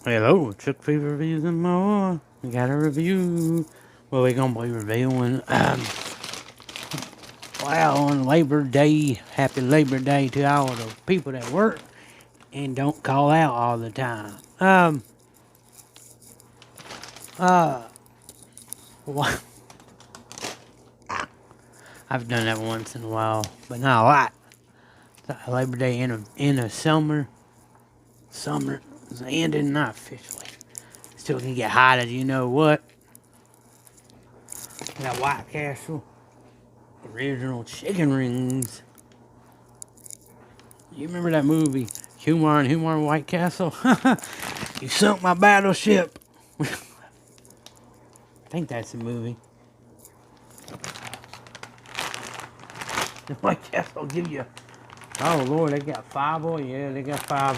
Hello, Chuck P Reviews and more. We got a review. Well, we're gonna be reviewing, on Labor Day. Happy Labor Day to all the people that work and don't call out all the time. What? I've done that once in a while, but not a lot. Labor Day in a summer. Summer is ending, not officially. Still can get hot as you know what. Got White Castle. Original chicken rings. You remember that movie, Humor and White Castle? You sunk my battleship. I think that's the movie. The White Castle give you. Oh Lord, they got five. Yeah, they got five.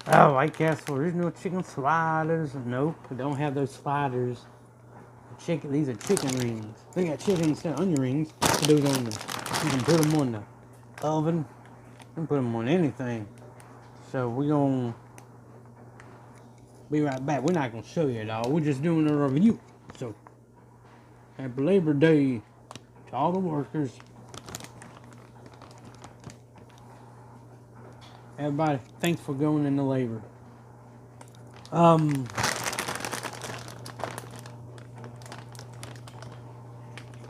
Oh, White Castle original chicken sliders. Nope, we don't have those sliders. Chicken. These are chicken rings. They got chicken instead of onion rings. Those on the. You can put them on the oven. You can put them on anything. So we're gonna be right back. We're not gonna show you it all. We're just doing a review. So happy Labor Day to all the workers. Everybody, thanks for going into labor.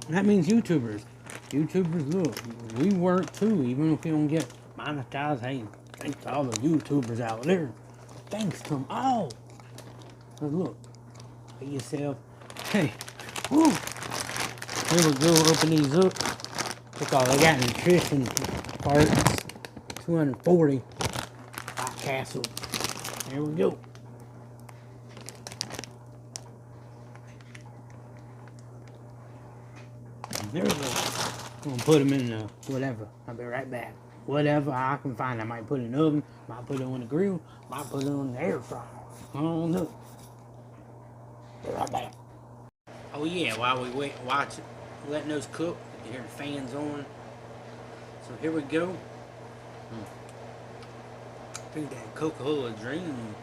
That means YouTubers. YouTubers, look, we work too, even if we don't get monetized. Hey, thanks to all the YouTubers out there. Thanks to them all. But look, get yourself. Hey, woo. Here we go, open these up. Look, all they got nutrition parts. 240. White Castle. There we go. There we go. I'm gonna put them in the whatever. I'll be right back. Whatever I can find. I might put it in the oven. Might put it on the grill. Might put it on the air fryer. I don't know. Be right back. Oh yeah, while we wait, watch it, letting those cook. You hear the fans on. So here we go. I think that Coca-Cola Dream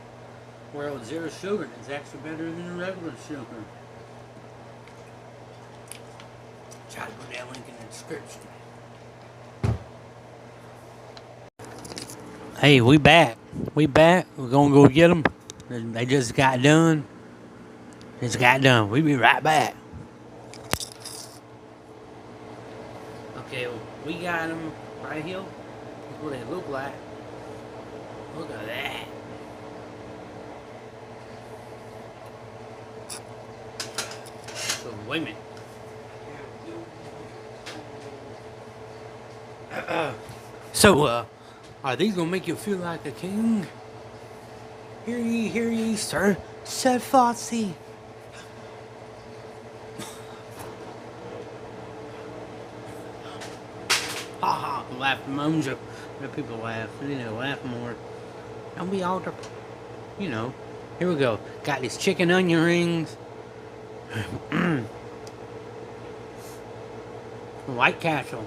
World Zero Sugar is actually better than the regular sugar. Try to put that link in the description. Hey, we back. We back. We're gonna go get them. They just got done. Just got done. We'll be right back. Okay, well, we got them right here. That's what they look like. Look at that. So, wait a minute. So, are these gonna make you feel like a king? Hear ye, sir, said Foxy. Ha ha, laugh Monjo. Let people laugh. You know, laugh more. Don't be all you know. Here we go. Got these chicken onion rings. White Castle.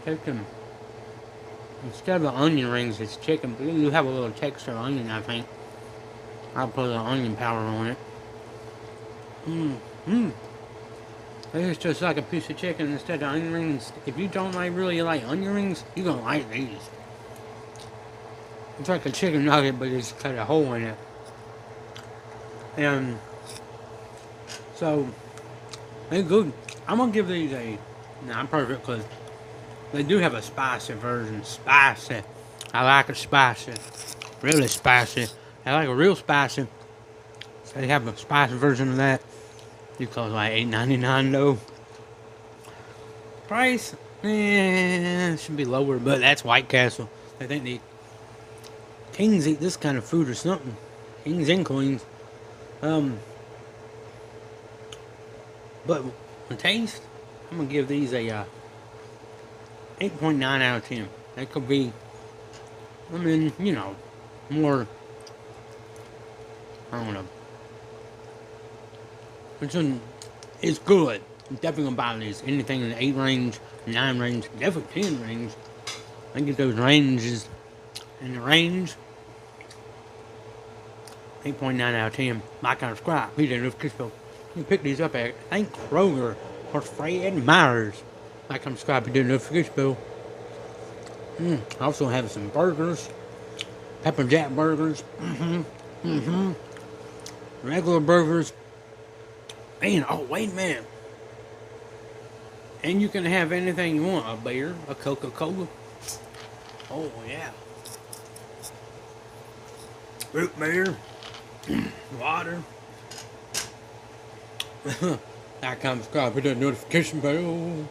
Chicken. Instead of the onion rings, it's chicken. But you have a little texture of onion, I think. I'll put a little onion powder on it. It's just like a piece of chicken instead of onion rings. If you don't really like onion rings, you're gonna like these. It's like a chicken nugget, but it's got a hole in it. And so they're good. I'm gonna give these a. Nah, I'm perfect because they do have a spicy version. Spicy. I like it spicy. Really spicy. I like a real spicy. They have a spicy version of that. You cost like $8.99 though. Price, should be lower, but that's White Castle. I think the kings eat this kind of food or something. Kings and queens. But the taste, I'm gonna give these a 8.9 out of 10. That could be, I mean, you know, more. I don't know. It's good. I'm definitely gonna buy these. Anything in the 8 range, 9 range, definitely 10 range. I get those ranges in the range. 8.9 out of 10. Like and subscribe. Hit that notification bell. You can pick these up at Thank Kroger or Fred Meyer's. Like and subscribe. Hit that notification bell. I also have some burgers. Pepper Jack burgers. Regular burgers. And, oh, wait a minute. And you can have anything you want. A beer, a Coca-Cola. Oh, yeah. Root beer. Water. Like, subscribe, hit that notification bell.